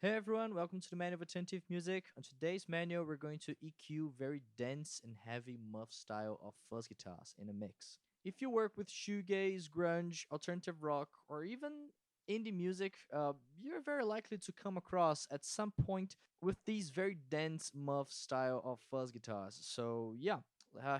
Hey everyone, welcome to the Manual of Attentive Music. On today's manual, we're going to EQ very dense and heavy muff style of fuzz guitars in a mix. If you work with shoegaze, grunge, alternative rock, or even indie music, you're very likely to come across at some point with these very dense muff style of fuzz guitars. So yeah,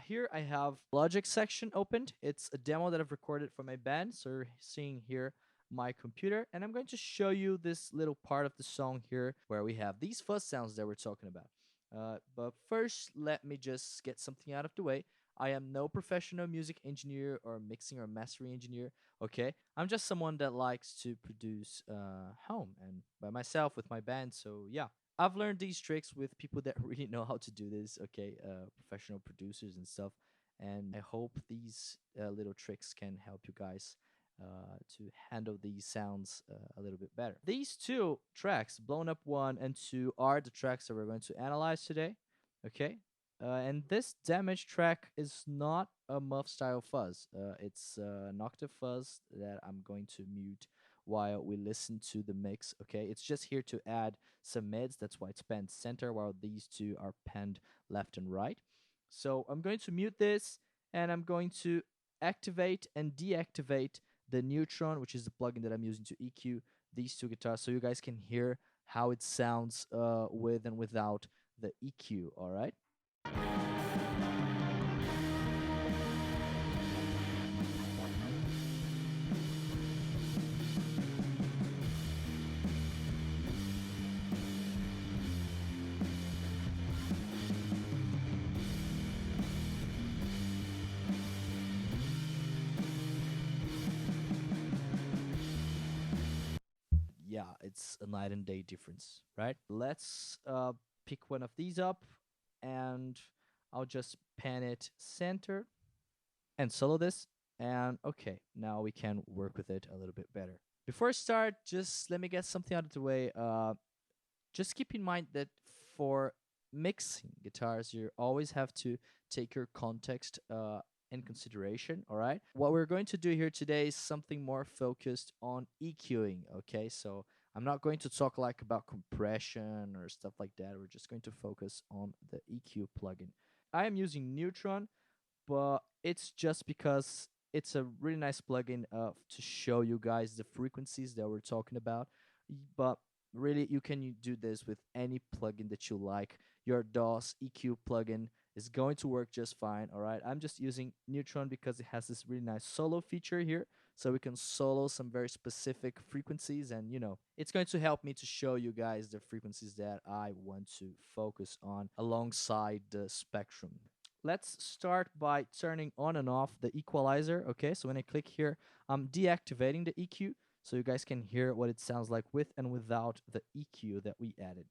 here I have Logic section opened. It's a demo that I've recorded for my band. So you're seeing here my computer, and I'm going to show you this little part of the song here where we have these fuzz sounds that we're talking about. But first, let me just get something out of the way. I am no professional music engineer or mixing or mastering engineer. Okay, I'm just someone that likes to produce home and by myself with my band. So yeah, I've learned these tricks with people that really know how to do this. Okay, professional producers and stuff. And I hope these little tricks can help you guys to handle these sounds a little bit better. These two tracks, Blown Up 1 and 2, are the tracks that we're going to analyze today. Okay. And this damage track is not a muff style fuzz. It's an octave fuzz that I'm going to mute while we listen to the mix. Okay. It's just here to add some mids. That's why it's panned center, while these two are panned left and right. So I'm going to mute this and I'm going to activate and deactivate the Neutron, which is the plugin that I'm using to EQ these two guitars, so you guys can hear how it sounds with and without the EQ. All right. Yeah, it's a night and day difference, right? Let's pick one of these up, and I'll just pan it center and solo this. And okay, now we can work with it a little bit better. Before I start, just let me get something out of the way. Just keep in mind that for mixing guitars, you always have to take your context in consideration. All right. What we're going to do here today is something more focused on EQing. Okay. So I'm not going to talk like about compression or stuff like that. We're just going to focus on the EQ plugin. I am using Neutron, but it's just because it's a really nice plugin to show you guys the frequencies that we're talking about. But really, you can do this with any plugin that you like. Your DAW EQ plugin is going to work just fine. All right, I'm just using Neutron because it has this really nice solo feature here, so we can solo some very specific frequencies, and it's going to help me to show you guys the frequencies that I want to focus on alongside the spectrum. Let's start by turning on and off the equalizer. Okay, so when I click here, I'm deactivating the EQ so you guys can hear what it sounds like with and without the EQ that we added.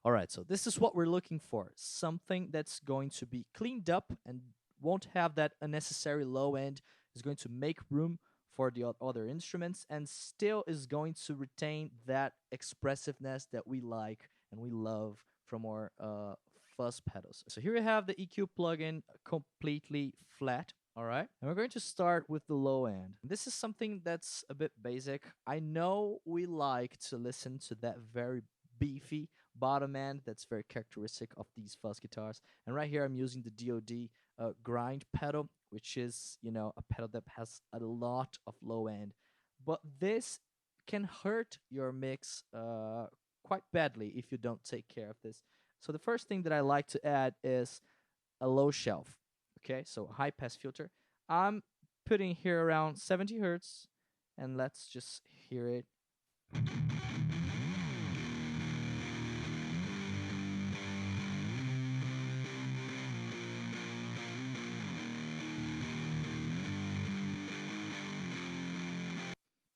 All right, so this is what we're looking for. Something that's going to be cleaned up and won't have that unnecessary low end, is going to make room for the other instruments, and still is going to retain that expressiveness that we like and we love from our fuzz pedals. So here we have the EQ plugin completely flat. All right, and we're going to start with the low end. This is something that's a bit basic. I know we like to listen to that very beefy bottom end that's very characteristic of these fuzz guitars. And right here I'm using the DoD grind pedal, which is a pedal that has a lot of low end, but this can hurt your mix quite badly if you don't take care of this. So the first thing that I like to add is a low shelf. Okay, so high pass filter. I'm putting here around 70 hertz, and let's just hear it.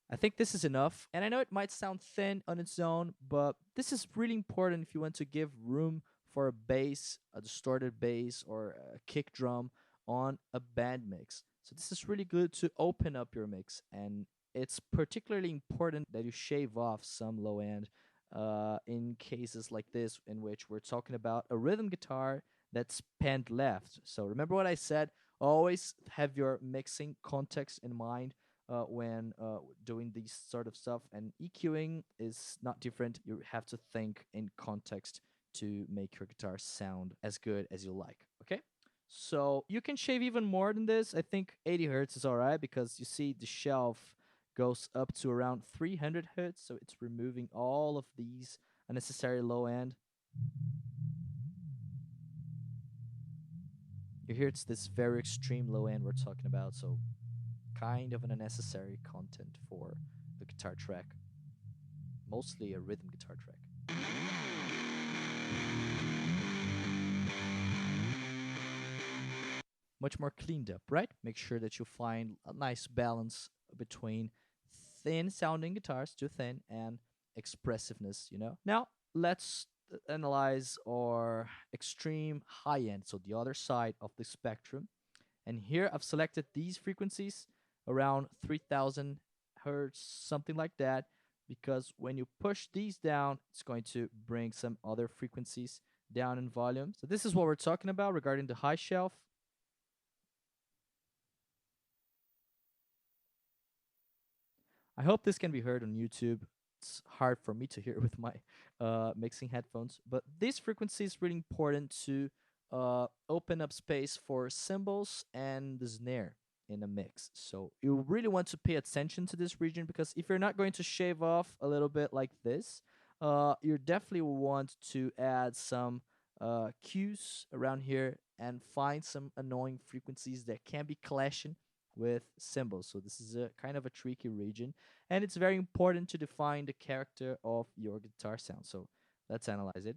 I think this is enough. And I know it might sound thin on its own, but this is really important if you want to give room for a bass, a distorted bass, or a kick drum on a band mix. So this is really good to open up your mix. And it's particularly important that you shave off some low end in cases like this, in which we're talking about a rhythm guitar that's panned left. So remember what I said, always have your mixing context in mind when doing these sort of stuff. And EQing is not different. You have to think in context to make your guitar sound as good as you like. Okay? So you can shave even more than this. I think 80 hertz is all right because you see the shelf goes up to around 300 hertz. So it's removing all of these unnecessary low end. You hear it's this very extreme low end we're talking about. So kind of an unnecessary content for a guitar track, mostly a rhythm guitar track. Much more cleaned up, right? Make sure that you find a nice balance between thin sounding guitars, too thin, and expressiveness, you know? Now, let's analyze our extreme high end, so the other side of the spectrum. And here I've selected these frequencies around 3000 hertz, something like that, because when you push these down, it's going to bring some other frequencies down in volume. So this is what we're talking about regarding the high shelf. I hope this can be heard on YouTube. It's hard for me to hear with my mixing headphones, but this frequency is really important to open up space for cymbals and the snare in a mix. So you really want to pay attention to this region, because if you're not going to shave off a little bit like this, you definitely will want to add some cues around here and find some annoying frequencies that can be clashing with cymbals. So this is a kind of a tricky region, and it's very important to define the character of your guitar sound. So let's analyze it.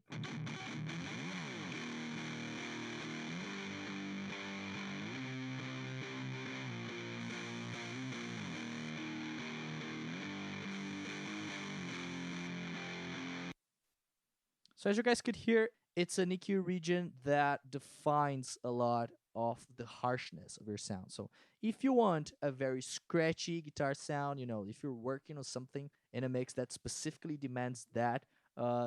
So as you guys could hear, it's an EQ region that defines a lot of the harshness of your sound. So if you want a very scratchy guitar sound, you know, if you're working on something in a mix that specifically demands that,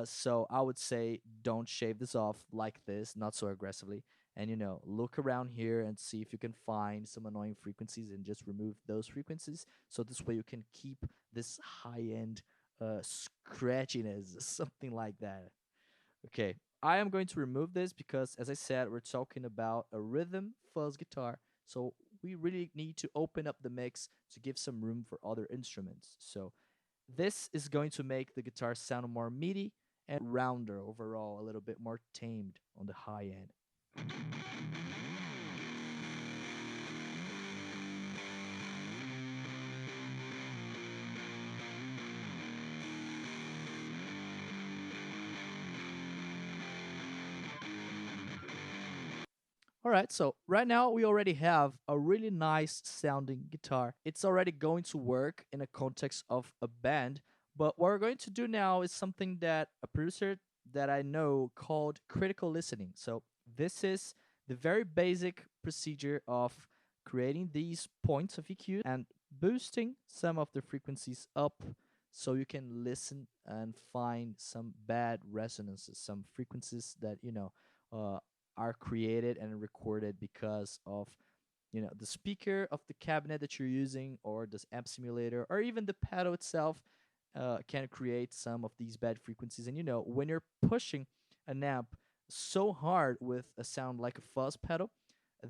so I would say don't shave this off like this, not so aggressively. And you know, look around here and see if you can find some annoying frequencies and just remove those frequencies. So this way you can keep this high end scratchiness, something like that. Okay, I am going to remove this because, as I said, we're talking about a rhythm fuzz guitar. So we really need to open up the mix to give some room for other instruments. So this is going to make the guitar sound more meaty and rounder overall, a little bit more tamed on the high end. All right, so right now we already have a really nice sounding guitar. It's already going to work in a context of a band, but what we're going to do now is something that a producer that I know called critical listening. So this is the very basic procedure of creating these points of EQ and boosting some of the frequencies up so you can listen and find some bad resonances, some frequencies that, you know, are created and recorded because of, you know, the speaker of the cabinet that you're using, or this amp simulator, or even the pedal itself can create some of these bad frequencies. And you know, when you're pushing an amp so hard with a sound like a fuzz pedal,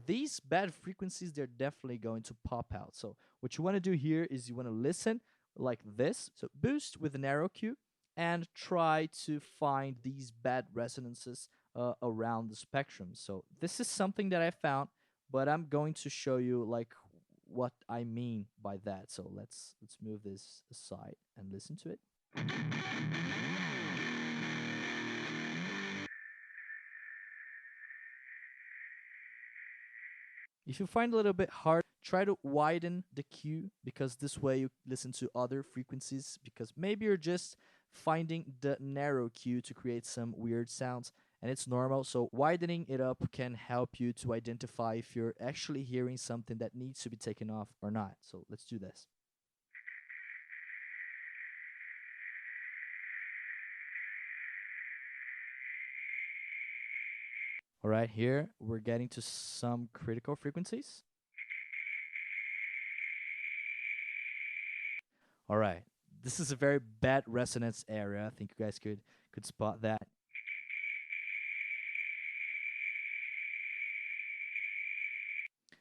these bad frequencies, they're definitely going to pop out. So what you want to do here is you want to listen like this. So boost with an arrow cue and try to find these bad resonances around the spectrum. So this is something that I found, but I'm going to show you like what I mean by that. So let's move this aside and listen to it. If you find it a little bit hard, try to widen the cue, because this way you listen to other frequencies, because maybe you're just finding the narrow cue to create some weird sounds, and it's normal. So widening it up can help you to identify if you're actually hearing something that needs to be taken off or not. So let's do this. All right, here we're getting to some critical frequencies. All right, this is a very bad resonance area. I think you guys could spot that.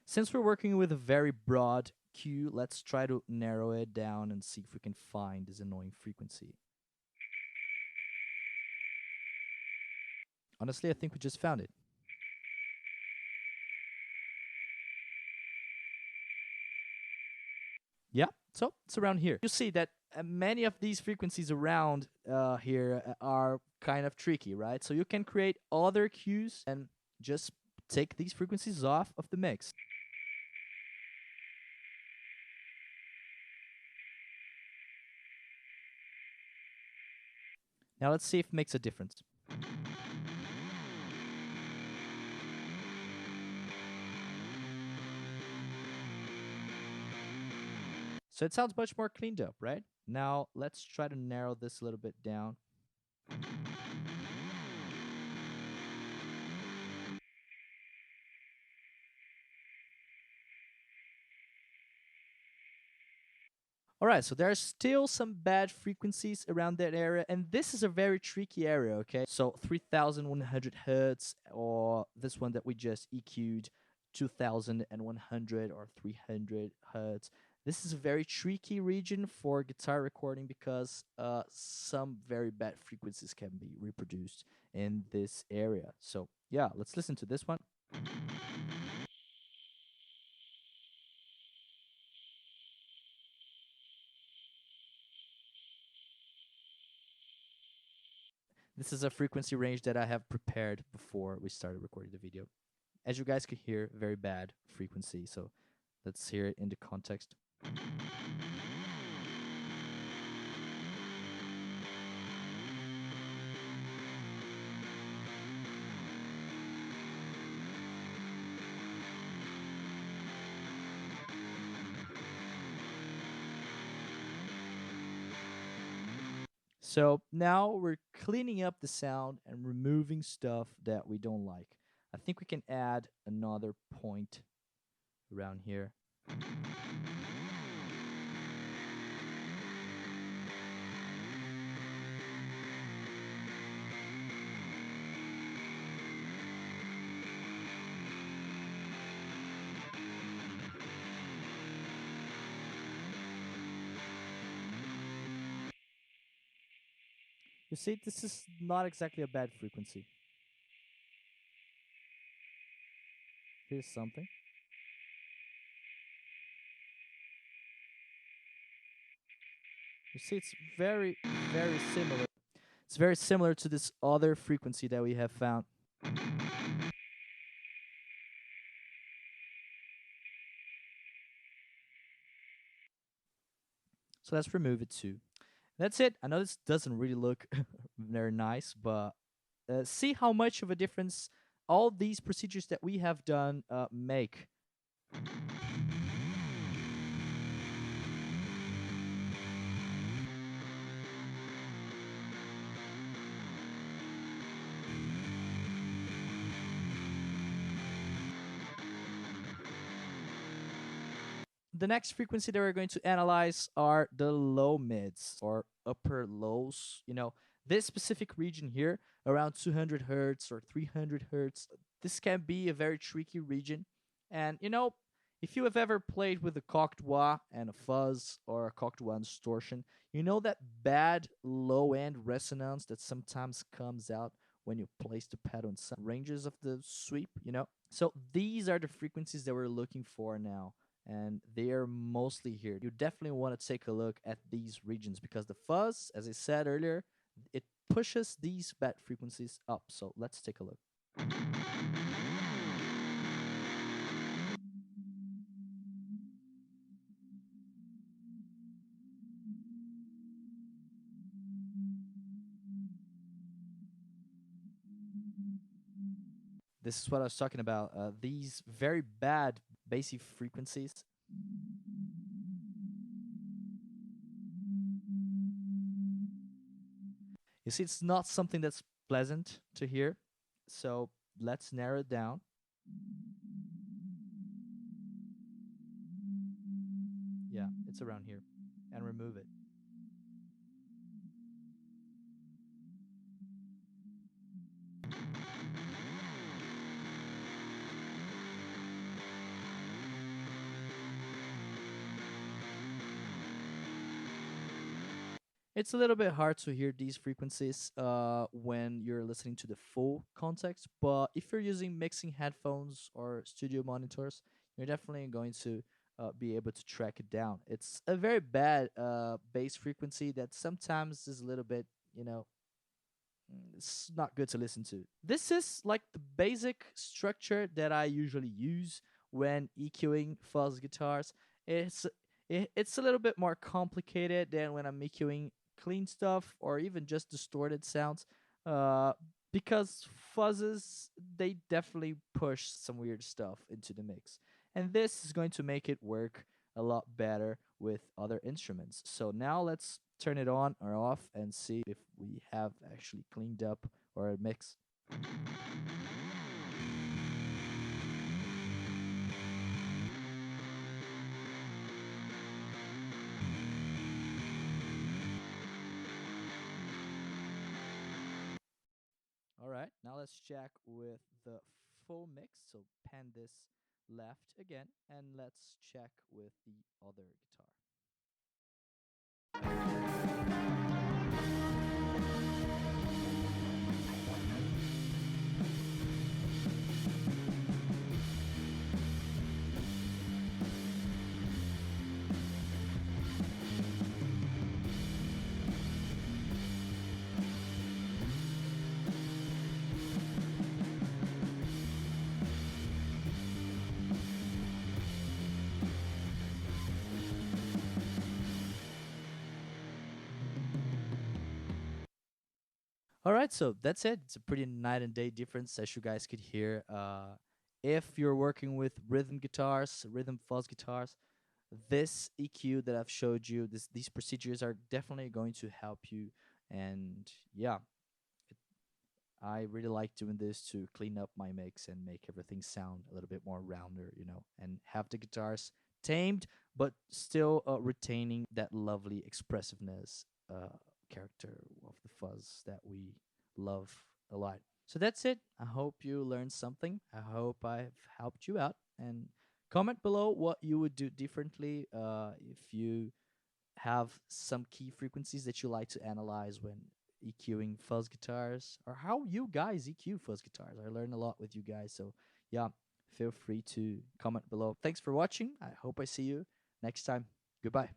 Since we're working with a very broad Q, let's try to narrow it down and see if we can find this annoying frequency. Honestly, I think we just found it. Yeah, so it's around here. You see that many of these frequencies around here are kind of tricky, right? So you can create other cues and just take these frequencies off of the mix. Now let's see if it makes a difference. So it sounds much more cleaned up, right? Now let's try to narrow this a little bit down. All right, so there are still some bad frequencies around that area, and this is a very tricky area, okay? So 3100 hertz, or this one that we just EQ'd, 2100 or 300 hertz. This is a very tricky region for guitar recording because some very bad frequencies can be reproduced in this area. So, yeah, let's listen to this one. This is a frequency range that I have prepared before we started recording the video. As you guys could hear, very bad frequency. So let's hear it in the context. So now we're cleaning up the sound and removing stuff that we don't like. I think we can add another point around here. You see, this is not exactly a bad frequency. Here's something. You see, it's very, very similar. It's very similar to this other frequency that we have found. So let's remove it too. That's it. I know this doesn't really look very nice, but see how much of a difference all these procedures that we have done make. The next frequency that we're going to analyze are the low mids or upper lows. You know, this specific region here, around 200 hertz or 300 hertz, this can be a very tricky region. And, you know, if you have ever played with a cocked wah and a fuzz or a cocked wah distortion, you know that bad low end resonance that sometimes comes out when you place the pedal in some ranges of the sweep, you know? So these are the frequencies that we're looking for now, and they are mostly here. You definitely want to take a look at these regions because the fuzz, as I said earlier, it pushes these bad frequencies up. So let's take a look. This is what I was talking about. These very bad bassy frequencies. You see, it's not something that's pleasant to hear. So let's narrow it down. Yeah, it's around here. And remove it. It's a little bit hard to hear these frequencies when you're listening to the full context, but if you're using mixing headphones or studio monitors, you're definitely going to be able to track it down. It's a very bad bass frequency that sometimes is a little bit, you know, it's not good to listen to. This is like the basic structure that I usually use when EQing fuzz guitars. It's it's a little bit more complicated than when I'm EQing clean stuff or even just distorted sounds. Uh, because fuzzes they definitely push some weird stuff into the mix, and this is going to make it work a lot better with other instruments. So now let's turn it on or off and see if we have actually cleaned up our mix. All right, now let's check with the full mix. So pan this left again, and let's check with the other guitar. All right, so that's it. It's a pretty night and day difference, as you guys could hear. If you're working with rhythm guitars, rhythm fuzz guitars, this EQ that I've showed you, these procedures are definitely going to help you. And yeah, I really like doing this to clean up my mix and make everything sound a little bit more rounder, you know, and have the guitars tamed, but still retaining that lovely expressiveness character of the fuzz that we love a lot. So that's it. I hope you learned something. I hope I've helped you out. And comment below what you would do differently if you have some key frequencies that you like to analyze when EQing fuzz guitars, or how you guys EQ fuzz guitars. I learned a lot with you guys. So, yeah, feel free to comment below. Thanks for watching. I hope I see you next time. Goodbye.